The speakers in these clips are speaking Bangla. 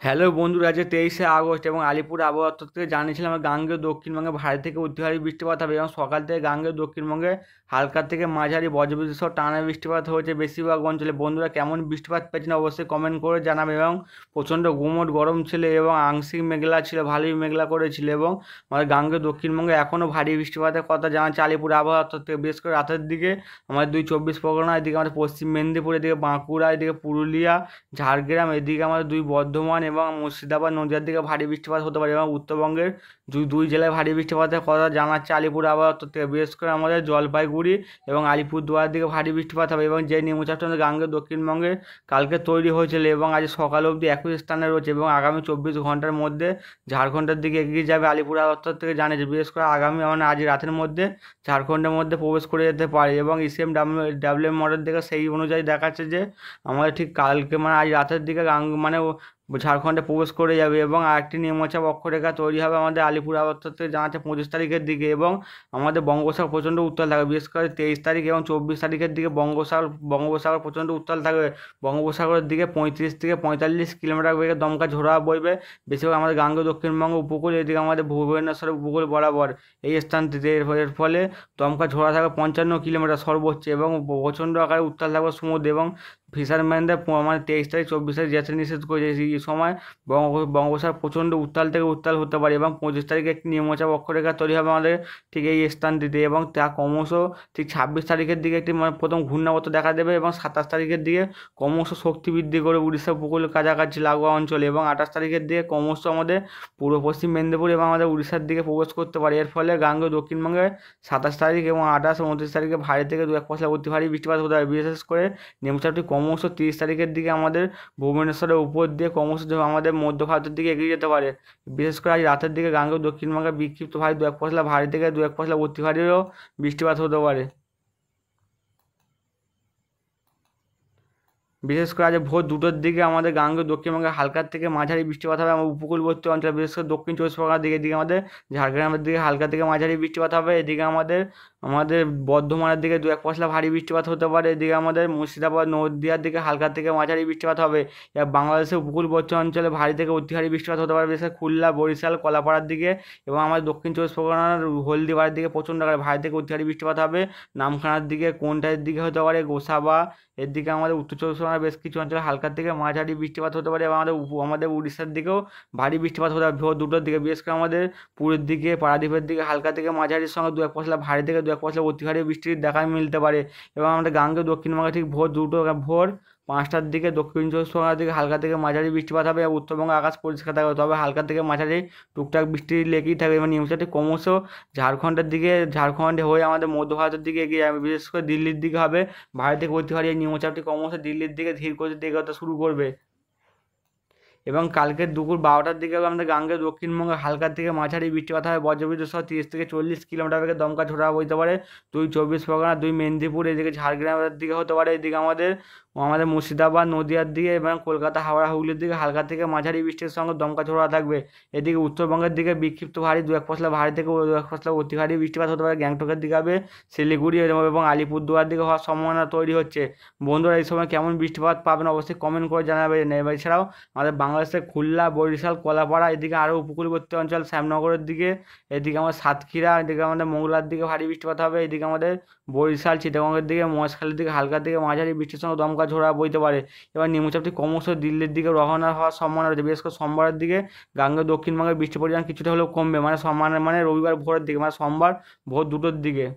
হ্যালো বন্ধুরা, আজ 23শে আগস্ট এবং আলিপুর আবহাওয়া দপ্তর থেকে জানিয়েছিলাম গাঙ্গেয় দক্ষিণবঙ্গে ভারী থেকে অতি ভারী বৃষ্টিপাত হবে এবং সকাল থেকে গাঙ্গেয় দক্ষিণবঙ্গে হালকা থেকে মাঝারি বজ্রবিদ্যুৎ সহ টানা বৃষ্টিপাত হয়েছে বেশিরভাগ অঞ্চলে। বন্ধুরা কেমন বৃষ্টিপাত পেয়েছেন অবশ্যই কমেন্ট করে জানাবে। এবং প্রচণ্ড গুমোট গরম ছিল এবং আংশিক মেঘলা ছিল, ভালোই মেঘলা করেছিল এবং আমাদের গাঙ্গেয় দক্ষিণবঙ্গে এখনও ভারী বৃষ্টিপাতের কথা জানাচ্ছে আলিপুর আবহাওয়া দপ্তর থেকে। বিশেষ করে রাতের দিকে আমাদের 2 চব্বিশ পরগনা, এদিকে আমাদের পশ্চিম মেদিনীপুর, এদিকে বাঁকুড়া, এদিকে পুরুলিয়া, ঝাড়গ্রাম, এদিকে আমাদের 2 বর্ধমান এবং মুর্শিদাবাদ নদীয়ার দিকে ভারী বৃষ্টিপাত হতে পারে এবং উত্তরবঙ্গের দুই জেলায় ভারী বৃষ্টিপাতের কথা জানাচ্ছে আলিপুর আবহাওয়া দপ্তর থেকে। বিশেষ করে আমাদের জলপাইগুড়ি এবং আলিপুরদুয়ারের দিকে ভারী বৃষ্টিপাত হবে এবং যে নিম্নচাপটা আমাদের গাঙ্গেয় দক্ষিণবঙ্গে কালকে তৈরি হয়েছিল এবং আজ সকাল অবধি একই স্থানে রয়েছে এবং আগামী 24 ঘন্টার মধ্যে ঝাড়খণ্ডের দিকে এগিয়ে যাবে আলিপুর আবহাওয়া দপ্তর থেকে জানিয়েছে। বিশেষ করে আগামী আজ রাতের মধ্যে ঝাড়খণ্ডের মধ্যে প্রবেশ করে যেতে পারে এবং ইসিএম ডাব্লিউ মডেল থেকে সেই অনুযায়ী দেখাচ্ছে যে আমাদের ঠিক কালকে আজ রাতের দিকে ঝাড়খণ্ডে প্রবেশ করে যাবে এবং আরেকটি নিম্নচাপ অক্ষরেখা তৈরি হবে আমাদের আলিপুর আবহাওয়া দপ্তর থেকে জানাচ্ছে 25 তারিখের দিকে এবং আমাদের বঙ্গোপসাগর প্রচণ্ড উত্তাল থাকবে। বিশেষ করে 23 তারিখ এবং 24 তারিখের দিকে বঙ্গোপসাগর প্রচণ্ড উত্তাল থাকবে। বঙ্গোপসাগরের দিকে 35 থেকে 45 কিলোমিটার বেগে দমকা ঝোড়ো বইবে বেশিরভাগ আমাদের গাঙ্গেয় দক্ষিণবঙ্গ উপকূল, এদিকে আমাদের ভুবনেশ্বরের উপকূল বরাবর এই স্থানটিতে। এর ফলে দমকা ঝোড়ো থাকবে 55 কিলোমিটার সর্বোচ্চ এবং প্রচণ্ড আকারে উত্তাল থাকবে সমুদ্র এবং ফিশারম্যানদের 23 তারিখ 24 তারিখ যেতে নিষেধ করেছে। এই সময় বঙ্গোপসাগর প্রচণ্ড উত্তাল থেকে উত্তাল হতে পারে এবং 25 তারিখে একটি নিম্নচাপ অক্ষরেখা তৈরি হবে আমাদের ঠিক এই স্থানটিতে এবং তা ক্রমশ ঠিক 26 তারিখের দিকে একটি প্রথম ঘূর্ণাবর্ত দেখা দেবে এবং 27 তারিখের দিকে ক্রমশ শক্তি বৃদ্ধি করে উড়িষ্যা উপকূলের কাছাকাছি লাগোয়া অঞ্চলে এবং 28 তারিখের দিকে ক্রমশ আমাদের পূর্ব পশ্চিম মেদিনীপুর এবং আমাদের উড়িষ্যার দিকে প্রবেশ করতে পারে। এর ফলে গাঙ্গেয় দক্ষিণবঙ্গে 27 তারিখ এবং 28 ও 29 তারিখে ভারী থেকে 2-1 পশলা অতি ভারী বৃষ্টিপাত হতে পারে। বিশেষ করে নিম্নচাপটি ক্রমশ 30 তারিখের দিকে আমাদের ভুবনেশ্বরের উপর দিয়ে ক্রমশ আমাদের মধ্য ভারতের দিকে এগিয়ে যেতে পারে। বিশেষ করে আজ রাতের দিকে গাঙ্গেয় দক্ষিণবঙ্গে বিক্ষিপ্ত ভারী 2-1 পশলা ভারী থেকে 2-1 পশলা অতি ভারীরও বৃষ্টিপাত হতে পারে। বিশেষ করে আজ ভোর 2টোর দিকে আমাদের গাঙ্গেয় দক্ষিণবঙ্গে হালকার থেকে মাঝারি বৃষ্টিপাত হবে। আমার উপকূলবর্তী অঞ্চল বিশেষ করে দক্ষিণ 24 পরগনার দিকে, এদিকে আমাদের ঝাড়গ্রামের দিকে হালকা থেকে মাঝারি বৃষ্টিপাত হবে। এদিকে আমাদের আমাদের বর্ধমানের দিকে 2-1 পশলা ভারী বৃষ্টিপাত হতে পারে। এদিকে আমাদের মুর্শিদাবাদ নদীয়ার দিকে হালকা থেকে মাঝারি বৃষ্টিপাত হবে। এবার বাংলাদেশের উপকূলবর্তী অঞ্চলে ভারী থেকে অতি ভারী বৃষ্টিপাত হতে পারে, বিশেষ করে খুলনা, বরিশাল, কলাপাড়ার দিকে এবং আমাদের দক্ষিণ 24 পরগনার হলদিবাড়ির দিকে প্রচণ্ড আকারে ভারী থেকে অতি ভারী বৃষ্টিপাত হবে। নামখানার দিকে, কোনটার দিকে হতে পারে, গোসাবা, এর দিকে আমাদের উত্তর 24 পরগনার বেশ কিছু অঞ্চলে হালকা থেকে মাঝারি বৃষ্টিপাত হতে পারে এবং আমাদের উড়িষ্যার দিকেও ভারী বৃষ্টিপাত হতে পারে ভোর 2টোর দিকে। বিশেষ করে আমাদের পুরীর দিকে, পারাদ্বীপের দিকে হালকা থেকে মাঝারির সঙ্গে 2-1 পশলা ভারী থেকে 2-1 পশলা অতি ভারী বৃষ্টির দেখা মিলতে পারে এবং আমাদের গাঙ্গেয় দক্ষিণবঙ্গে ঠিক ভোর 5টার দিকে দক্ষিণ 24 পরগনার দিকে হালকা থেকে মাঝারি বৃষ্টিপাত হবে এবং উত্তরবঙ্গে আকাশ পরিষ্কার থাকবে, তবে হালকা থেকে মাঝারি টুকটাক বৃষ্টি লেগেই থাকবে এবং নিম্নচাপটি ক্রমশ ঝাড়খণ্ডে হয়ে আমাদের মধ্য ভারতের দিকে এগিয়ে যাবে। বিশেষ করে দিল্লির দিকে হবে ভারী থেকে অতি ভারী। এই নিম্নচাপটি ক্রমশ দিল্লির দিকে ধীর গতিতে এগোতে শুরু করবে এবং কালকে দুপুর 12টার দিকে আমাদের গাঙ্গেয় দক্ষিণবঙ্গে হালকা থেকে মাঝারি বৃষ্টিপাত হবে বজ্রবিদ্যুৎ সহ 30 থেকে 40 কিলোমিটার বেগে দমকা ঝোড়ো বইতে পারে 2 চব্বিশ পরগনা, 2 মেদিনীপুর, এদিকে ঝাড়গ্রামের দিকে হতে পারে, এদিকে আমাদের আমাদের মুর্শিদাবাদ নদীয়ার দিকে এবং কলকাতা, হাওড়া, হুগলির দিকে হালকা থেকে মাঝারি বৃষ্টির সঙ্গে দমকা ঝোড়ো থাকবে। এদিকে উত্তরবঙ্গের দিকে বিক্ষিপ্ত ভারী 2-1 পশলা ভারী থেকে 2-1 পশলা অতি ভারী বৃষ্টিপাত হতে পারে। গ্যাংটকের দিকে হবে, শিলিগুড়ি এবং আলিপুরদুয়ার দিকে হওয়ার সম্ভাবনা তৈরি হচ্ছে। বন্ধুরা এই সময় কেমন বৃষ্টিপাত পাবেন অবশ্যই কমেন্ট করে জানাবেন। এছাড়াও আমাদের বাংলাদেশের খুলনা, বরিশাল, কলাপাড়া, এদিকে আরও উপকূলবর্তী অঞ্চল শ্যামনগরের দিকে, এদিকে আমাদের সাতক্ষীরা, এদিকে আমাদের মোংলার দিকে ভারী বৃষ্টিপাত হবে। এদিকে আমাদের বরিশাল, চিটাগংয়ের দিকে, মহেশখালীর দিকে হালকা থেকে মাঝারি বৃষ্টির সঙ্গে দমকা ঝোড়ো বইতে পারে। এবার নিম্নচাপটি ক্রমশ দিল্লির দিকে রওনা হওয়ার সম্ভাবনা রয়েছে। বিশেষ করে সোমবারের দিকে গাঙ্গেয় দক্ষিণবঙ্গের বৃষ্টির পরিমাণ কিছুটা হলেও কমবে, মানে রবিবার ভোরের দিকে, মানে সোমবার ভোর 2টোর দিকে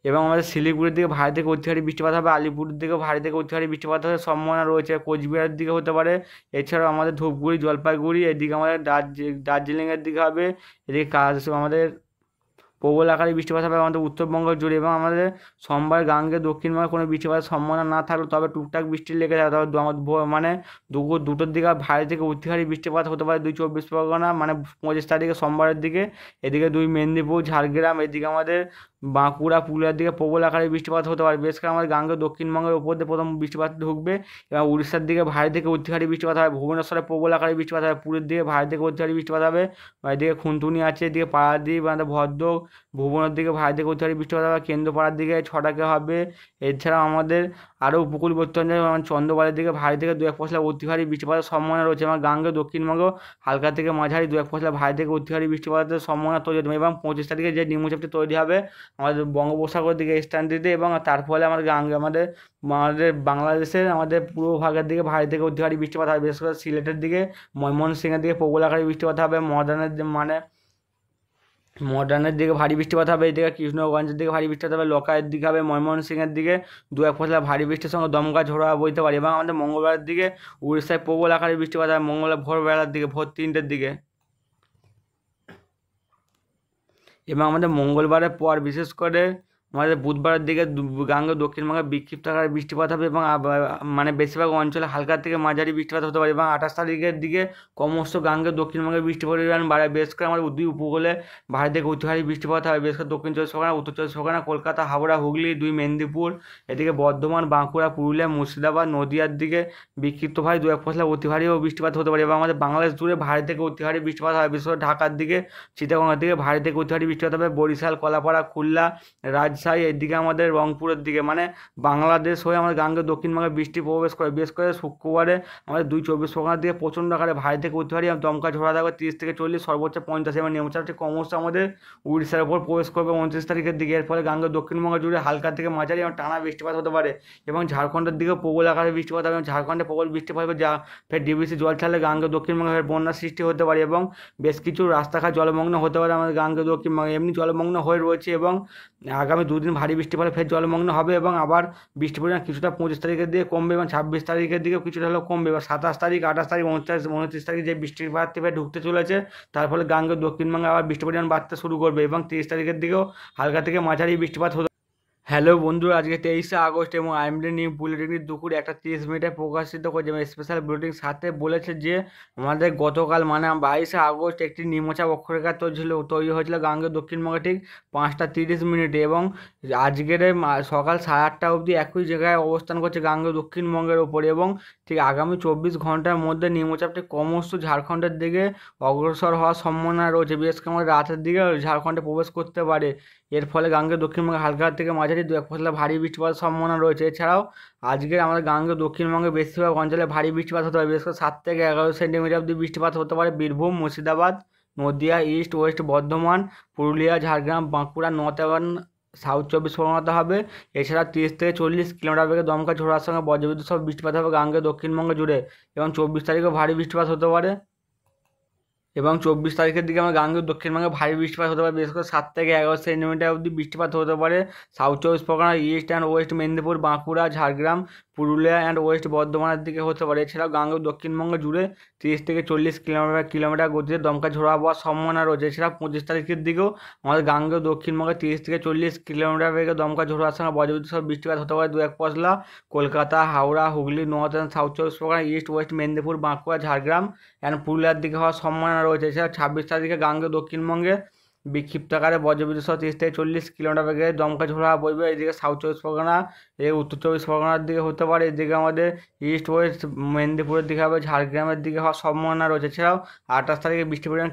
এবং আমাদের শিলিগুড়ির দিকে ভারী থেকে অতি ভারী বৃষ্টিপাত হবে। আলিপুরের দিকেও ভারী থেকে অতি ভারী বৃষ্টিপাত হওয়ার সম্ভাবনা রয়েছে। কোচবিহারের দিকে হতে পারে। এছাড়াও আমাদের ধূপগুড়ি, জলপাইগুড়ি, এদিকে আমাদের দার্জিলিংয়ের দিকে হবে। এদিকে আমাদের প্রবল আকারে বৃষ্টিপাত হবে আমাদের উত্তরবঙ্গ জুড়ে এবং আমাদের সোমবার গাঙ্গে দক্ষিণবঙ্গে কোনো বৃষ্টিপাতের সম্ভাবনা না থাকলে তবে টুকটাক বৃষ্টি লেগে যাবে। তবে মানে দুপুর 2টোর দিকে ভারী থেকে অতি ভারী বৃষ্টিপাত হতে পারে 2 চব্বিশ পরগনা, মানে 25 তারিখে সোমবারের দিকে। এদিকে 2 মেদিনীপুর, ঝাড়গ্রাম, এদিকে আমাদের বাঁকুড়া, পুরুলিয়ার দিকে প্রবল আকারে বৃষ্টিপাত হতে পারে। বিশেষ করে আমাদের গাঙ্গে দক্ষিণবঙ্গের উপর দিয়ে প্রথম বৃষ্টিপাত ঢুকবে এবং উড়িষ্যার দিকে ভারী থেকে অতি ভারী বৃষ্টিপাত হবে। ভুবনেশ্বরে প্রবল আকারে বৃষ্টিপাত হবে। পুরীর দিকে ভারী থেকে অতি ভারী বৃষ্টিপাত হবে। এদিকে খুনতুনি আছে, এদিকে পারাদ্বীপ, আমাদের ভদ্র, ভুবনের দিকে ভারী থেকে অতি ভারী বৃষ্টিপাত হবে, কেন্দ্রপাড়ার দিকে 6টাকে হবে। এছাড়াও আমাদের আরও উপকূলবর্তী অঞ্চলে যেমন চন্দ্রপাড়ের দিকে ভারী থেকে 2-1 পশলা অতি ভারী বৃষ্টিপাতের সম্ভাবনা রয়েছে এবং গাঙ্গেয় দক্ষিণবঙ্গ হালকা থেকে মাঝারি 2-1 পশলা ভারী থেকে অতি ভারী বৃষ্টিপাতের সম্ভাবনা তৈরি হবে। এবং 25 তারিখে যে নিম্নচাপটি তৈরি হবে আমাদের বঙ্গোপসাগরের দিকে স্থান দিতে, এবং তার ফলে আমাদের আমাদের আমাদের বাংলাদেশের আমাদের পূর্ব ভাগের দিকে ভারী থেকে অতি ভারী বৃষ্টিপাত হবে, বিশেষ করে সিলেটের দিকে, ময়মনসিংহের দিকে প্রবল আকারে বৃষ্টিপাত হবে, মডার্নের দিকে ভারী বৃষ্টিপাত হবে, এদিকে কৃষ্ণগঞ্জের দিকে ভারী বৃষ্টিপাত হবে, লোকালের দিকে হবে, ময়মনসিংহের দিকে 2-1 পশলা ভারী বৃষ্টির সঙ্গে দমকা ঝোড়ো হাওয়া বইতে পারে। এবং আমাদের মঙ্গলবারের দিকে উড়িষ্যায় প্রবল আকারে বৃষ্টিপাত হবে, মঙ্গলবার ভোরবেলার দিকে, ভোর 3টের দিকে। এবং আমাদের মঙ্গলবারের পর বিশেষ করে আমাদের বুধবারের দিকে গাঙ্গেয় দক্ষিণবঙ্গে বিক্ষিপ্ত আকারে বৃষ্টিপাত হবে এবং মানে বেশিরভাগ অঞ্চলে হালকা থেকে মাঝারি বৃষ্টিপাত হতে পারে। এবং 28 তারিখের দিকে ক্রমশ গাঙ্গেয় দক্ষিণবঙ্গে বৃষ্টির পরিমাণ বাড়ে, বেশ করে আমাদের দুই উপকূলে ভারী থেকে অতি ভারী বৃষ্টিপাত হবে, বিশেষ করে দক্ষিণ 24 পরগনা, উত্তর 24 পরগনা, কলকাতা, হাওড়া, হুগলি, 2 মেদিনীপুর, এদিকে বর্ধমান, বাঁকুড়া, পুরুলিয়া, মুর্শিদাবাদ, নদিয়ার দিকে বিক্ষিপ্ত ভারী 2-1 পশলা অতি ভারীও বৃষ্টিপাত হতে পারে। এবং আমাদের বাংলাদেশ জুড়ে ভারী থেকে অতি ভারী বৃষ্টিপাত হবে, বিশেষ করে ঢাকার দিকে, চিটাগংয়ের দিকে ভারী থেকে অতি ভারী বৃষ্টিপাত হবে, বরিশাল, কলাপাড়া, খুলনা, রাজশাহী, এদিকে আমাদের রংপুরের দিকে, মানে বাংলাদেশ হয়ে আমাদের গাঙ্গেয় দক্ষিণবঙ্গে বৃষ্টি প্রবেশ করে। বিশেষ করে শুক্রবারে আমাদের 2 24 পরগনার দিকে প্রচণ্ড আকারে ভারী থেকে অতি ভারী দমকা ঝোড়া থাকবে 30 থেকে 40, সর্বোচ্চ 50, এবং নিম্নচাপটি ক্রমশ আমাদের উড়িষ্যার উপর প্রবেশ করবে 29 তারিখের দিকে। এর ফলে গাঙ্গেয় দক্ষিণবঙ্গ জুড়ে হালকা থেকে মাঝারি এবং টানা বৃষ্টিপাত হতে পারে। এবং ঝাড়খণ্ডের দিকেও প্রবল আকারে বৃষ্টিপাত হবে, এবং ঝাড়খণ্ডে প্রবল বৃষ্টিপাত হবে, যা ফের ডিবিসি জল ছাড়লে গাঙ্গেয় দক্ষিণবঙ্গে ফের বন্যার সৃষ্টি হতে পারে এবং বেশ কিছু রাস্তাঘাট জলমগ্ন হতে পারে আমাদের গাঙ্গেয় দক্ষিণবঙ্গে। এমনি জলমগ্ন হয়ে রয়েছে এবং আগামী 2 দিন ভারী বৃষ্টি ফলে ফের জলমগ্ন হবে, এবং আবার বৃষ্টির পরিমাণ কিছুটা 25 তারিখের দিকে কমবে এবং 26 তারিখের দিকেও কিছুটা হলেও কমবে। এবার 27 তারিখ, 28 তারিখ, 29 তারিখ যে বৃষ্টির বাড়তে ফের ঢুকতে চলেছে, তার ফলে গাঙ্গেয় দক্ষিণবঙ্গে আবার বৃষ্টির পরিমাণ বাড়তে শুরু করবে এবং 30 তারিখের দিকেও হালকা থেকে মাঝারি বৃষ্টিপাত হতে। হ্যালো বন্ধুরা, আজকে 23শে আগস্ট এবং আইএমডি নিউ বুলেটিন দুপুর 1:30 প্রকাশিত করেছে এবং স্পেশাল বুলেটিন সাথে বলেছে যে আমাদের গতকাল মানে 22শে আগস্ট একটি নিম্নচাপ অক্ষরেখা তৈরি হয়েছিল গাঙ্গেয় দক্ষিণবঙ্গে ঠিক 5:30 এবং আজকের সকাল 8:30 অবধি একই জায়গায় অবস্থান করছে গাঙ্গেয় দক্ষিণবঙ্গের ওপরে, এবং ঠিক আগামী 24 ঘন্টার মধ্যে নিম্নচাপটি ক্রমশ ঝাড়খণ্ডের দিকে অগ্রসর হওয়ার সম্ভাবনা রয়েছে, বিশেষ করে আমাদের রাতের দিকে ঝাড়খণ্ডে প্রবেশ করতে পারে। এর ফলে গাঙ্গেয় দক্ষিণবঙ্গে হালকা থেকে মাঝারি 2-1 পশলা ভারী বৃষ্টিপাতের সম্ভাবনা রয়েছে। এছাড়াও আজকের আমাদের গাঙ্গেয় দক্ষিণবঙ্গে বেশিরভাগ অঞ্চলে ভারী বৃষ্টিপাত হতে পারে, বিশেষ করে 7 থেকে 11 সেন্টিমিটার অবধি বৃষ্টিপাত হতে পারে Birbhum, Murshidabad, Nadia, east West Bardhaman, Purulia, Jhargram, Bankura, north এবং সাউথ 24 পরগনাতে হবে। এছাড়া 30 থেকে 40 কিলোমিটার বেগে দমকা ঝোড়ার সঙ্গে বজ্রবিদ্যুৎ সহ বৃষ্টিপাত হবে গাঙ্গেয় দক্ষিণবঙ্গ জুড়ে, এবং 24 তারিখেও ভারী বৃষ্টিপাত হতে পারে। এবং 24 তারিখের দিকে আমার গাঙ্গেয় দক্ষিণবঙ্গে ভারী বৃষ্টিপাত হতে পারে, বিশেষ করে 7 থেকে 11 সেন্টিমিটার অবধি বৃষ্টিপাত হতে পারে south 24 Pargana, east and West Medinipur, Bankura, Jhargram, Purulia and West বর্ধমানের দিকে হতে পারে। এছাড়াও গাঙ্গেয় দক্ষিণবঙ্গ জুড়ে 30 থেকে 40 কিলোমিটার গতিতে দমকা ঝোড়ো আবহাওয়ার সম্ভাবনা রয়েছে। এছাড়া 25 তারিখের দিকেও আমাদের গাঙ্গেয় দক্ষিণবঙ্গে 30 থেকে 40 কিলোমিটার বেগে দমকা ঝোড়ো আসার সঙ্গে বজ্রবিদ্যুৎ সহ বৃষ্টিপাত হতে পারে 2-1 পশলা Kolkata, Howrah, Hooghly, north and south 24 Pargana, east west Medinipur, Bankura, Jhargram and পুরুলিয়ার দিকে হওয়ার সম্ভাবনা রয়েছে। এছাড়া 26 তারিখে গাঙ্গেয় দক্ষিণবঙ্গে বিক্ষিপ্ত আকারে বজ্রবিদ্যুৎ সহ 30 থেকে 40 কিলোমিটার বেগে দমকা ঝোড়ো হাওয়া বইবে। এদিকে সাউথ 24 পরগনা, এদিকে উত্তর 24 পরগনার দিকে হতে পারে, এদিকে আমাদের ইস্ট ওয়েস্ট মেদিনীপুরের দিকে হবে, ঝাড়গ্রামের দিকে হওয়ার সম্ভাবনা রয়েছে। এছাড়াও 28 তারিখে বৃষ্টির পরিমাণ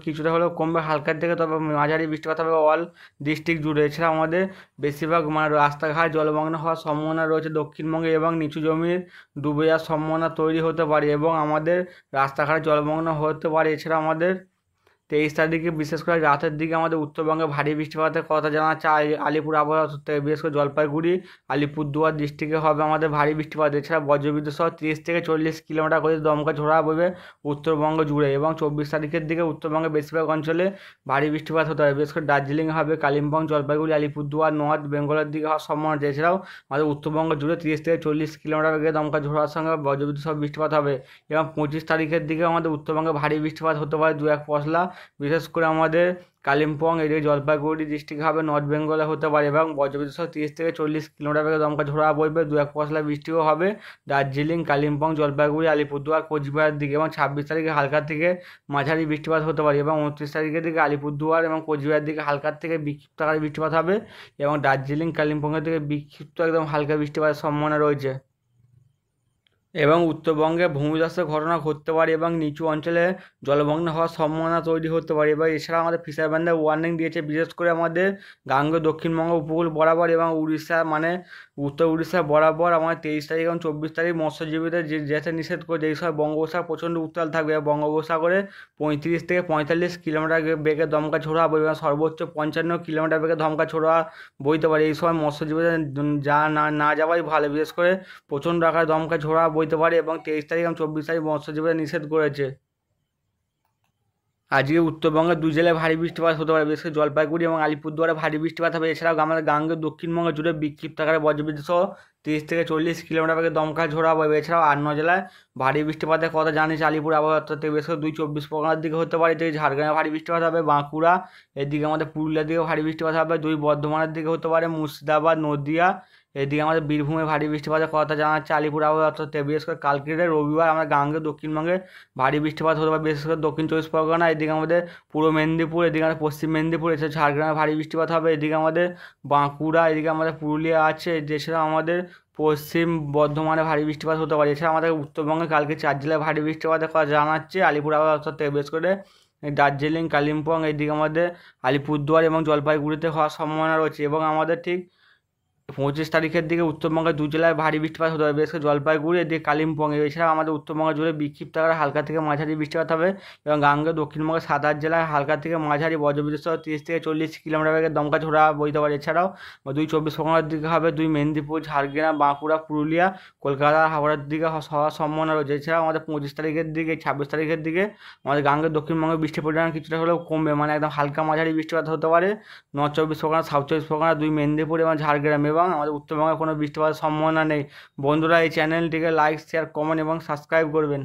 কিছুটা হলেও কমবে হালকার দিকে, তবে মাঝারি বৃষ্টিপাত হবে অল ডিস্ট্রিক্ট জুড়ে। এছাড়া আমাদের বেশিরভাগ মানে রাস্তাঘাট জলমগ্ন হওয়ার সম্ভাবনা রয়েছে দক্ষিণবঙ্গে, এবং নিচু জমির ডুবে যাওয়ার সম্ভাবনা তৈরি হতে পারে এবং আমাদের রাস্তাঘাট জলমগ্ন হতে পারে। এছাড়া আমাদের 23 তারিখে বিশেষ করে রাতের দিকে আমাদের উত্তরবঙ্গে ভারী বৃষ্টিপাতের কথা জানা যায় আলিপুর আবহাওয়া থেকে, বিশেষ করে জলপাইগুড়ি, আলিপুরদুয়ার ডিস্ট্রিক্টে হবে আমাদের ভারী বৃষ্টিপাত। এছাড়া বজ্রবিদ্যুৎ সহ 30 থেকে 40 কিলোমিটার করে দমকা ঝোড়ো বইবে উত্তরবঙ্গ জুড়ে, এবং 24 তারিখের দিকে উত্তরবঙ্গে বেশিরভাগ অঞ্চলে ভারী বৃষ্টিপাত হতে পারে, বিশেষ করে দার্জিলিং হবে, কালিম্পং, জলপাইগুড়ি, আলিপুরদুয়ার, নর্থ বেঙ্গলের দিকে হওয়ার সম্ভাবনা আছে। এছাড়াও আমাদের উত্তরবঙ্গ জুড়ে 30 থেকে 40 কিলোমিটার বেগে দমকা ঝোড়োর সঙ্গে বজ্রবিদ্যুৎ সহ বৃষ্টিপাত হবে, এবং 25 তারিখের দিকে আমাদের উত্তরবঙ্গে ভারী বৃষ্টিপাত হতে পারে 2-1 পশলা, বিশেষ করে আমাদের কালিম্পং, এদিকে জলপাইগুড়ি ডিস্ট্রিক্ট হবে, নর্থ বেঙ্গলে হতে পারে, এবং বজ্রবিদ্যুৎ সহ 30 থেকে 40 কিলোমিটার বেগে দমকা ঝোড়ো বইবে 2-1 পশলা বৃষ্টিও হবে দার্জিলিং, কালিম্পং, জলপাইগুড়ি, আলিপুরদুয়ার, কোচবিহারের দিকে, এবং 26 তারিখে হালকা থেকে মাঝারি বৃষ্টিপাত হতে পারে, এবং 29 তারিখের দিকে আলিপুরদুয়ার এবং কোচবিহারের দিকে হালকা থেকে বিক্ষিপ্ত আকারে বৃষ্টিপাত হবে, এবং দার্জিলিং, কালিম্পংয়ের দিকে বিক্ষিপ্ত একদম হালকা বৃষ্টিপাতের সম্ভাবনা রয়েছে। এবং উত্তরবঙ্গে ভূমিধসের ঘটনা ঘটতে পারে এবং নিচু অঞ্চলে জলমগ্ন হওয়ার সম্ভাবনা তৈরি হতে পারে। এবার এছাড়া আমাদের ফিশারম্যানদের ওয়ার্নিং দিয়েছে, বিশেষ করে আমাদের গাঙ্গেয় দক্ষিণবঙ্গ উপকূল বরাবর এবং উড়িষ্যা মানে উত্তর উড়িষ্যা বরাবর আমাদের 23 তারিখ এবং 24 তারিখ মৎস্যজীবীদের যেতে নিষেধ করে। যেই সময় বঙ্গোপসাগর প্রচণ্ড উত্তাল থাকবে এবং বঙ্গোপসাগরে 35 থেকে 45 কিলোমিটার বেগে দমকা ঝোড়ো হবে এবং সর্বোচ্চ 55 কিলোমিটার বেগে দমকা ঝোড়ো বইতে পারে। এই সময় মৎস্যজীবীদের যা না যাওয়াই ভালো, বিশেষ করে প্রচণ্ড আকারে দমকা ঝোড়ো বইতে পারে এবং 23 তারিখ এবং 24 তারিখ মৎস্যজীবীদের নিষেধ করেছে। আজকে উত্তরবঙ্গের দুই জেলায় ভারী বৃষ্টিপাত হতে পারে, বিশেষ করে জলপাইগুড়ি এবং আলিপুরদুয়ারে ভারী বৃষ্টিপাত হবে। এছাড়াও আমাদের গাঙ্গেয় দক্ষিণবঙ্গ জুড়ে বিক্ষিপ্ত আকারে বজ্রবিদ্যুৎ সহ 30 থেকে 40 কিলোমিটার বেগে দমকা ঝোড়ো হবে। এছাড়াও 8-9 জেলায় ভারী বৃষ্টিপাতের কথা জানিয়েছে আলিপুর আবহাওয়া দপ্তর থেকে। বিশেষ করে 2 চব্বিশ পরগনার দিকে হতে পারে, থেকে ঝাড়গ্রামে ভারী বৃষ্টিপাত হবে, বাঁকুড়া এদিকে আমাদের পুরুলিয়ার দিকে ভারী বৃষ্টিপাত হবে, 2 বর্ধমানের দিকে হতে পারে, মুর্শিদাবাদ, নদিয়া এদিকে আমাদের বীরভূমে ভারী বৃষ্টিপাতের কথা জানাচ্ছে আলিপুর আবহাওয়া দপ্তর থেকে। বিশেষ করে কালকে রবিবার আমরা গাঙ্গেয় দক্ষিণবঙ্গে ভারী বৃষ্টিপাত হতে পারে, বিশেষ করে দক্ষিণ 24 পরগনা এদিকে আমাদের পূর্ব মেদিনীপুর, এদিকে আমাদের পশ্চিম মেদিনীপুর, এছাড়া ঝাড়গ্রামে ভারী বৃষ্টিপাত হবে, এদিকে আমাদের বাঁকুড়া, এদিকে আমাদের পুরুলিয়া আছে, এছাড়া আমাদের পশ্চিম বর্ধমানে ভারী বৃষ্টিপাত হতে পারে। এছাড়া আমাদের উত্তরবঙ্গে কালকে 4 জেলায় ভারী বৃষ্টিপাতের কথা জানাচ্ছে আলিপুর আবহাওয়া দপ্তর থেকে। বিশেষ করে দার্জিলিং, কালিম্পং এদিকে আমাদের আলিপুরদুয়ার এবং জলপাইগুড়িতে হওয়ার সম্ভাবনা রয়েছে। এবং আমাদের ঠিক 25 তারিখের দিকে উত্তরবঙ্গের 2 জেলায় ভারী বৃষ্টিপাত হতে হবে, বিশেষ করে জলপাইগুড়ি এদিকে কালিম্পং। এছাড়া আমাদের উত্তরবঙ্গ জুড়ে বিক্ষিপ্ত আকারে হালকা থেকে মাঝারি বৃষ্টিপাত হবে এবং গাঙ্গেয় দক্ষিণবঙ্গের 7-8 জেলায় হালকা থেকে মাঝারি বজ্রবিদ্যুৎ সহ 30 থেকে 40 কিলোমিটার বেগে দমকা ঝোড়ো বইতে পারে। এছাড়াও 2 চব্বিশ পরগনার দিকে হবে, 2 মেদিনীপুর, ঝাড়গ্রাম, বাঁকুড়া, পুরুলিয়া, কলকাতা, হাওড়ার দিকে হওয়ার সম্ভাবনা রয়েছে। এছাড়াও আমাদের 25 তারিখের দিকে 26 তারিখের দিকে আমাদের গাঙ্গেয় দক্ষিণবঙ্গের বৃষ্টির পরিমাণ কিছুটা হলেও কমবে, মানে একদম হালকা মাঝারি বৃষ্টিপাত হতে পারে নর্থ 24 পরগনা, সাউথ 24 পরগনা, 2 মেদিনীপুর এবং ঝাড়গ্রাম, এবং আমাদের উত্তরবঙ্গে কোনো বৃষ্টিপাতের সম্ভাবনা নেই। বন্ধুরা, এই চ্যানেলটিকে লাইক, শেয়ার, কমেন্ট এবং সাবস্ক্রাইব করবেন।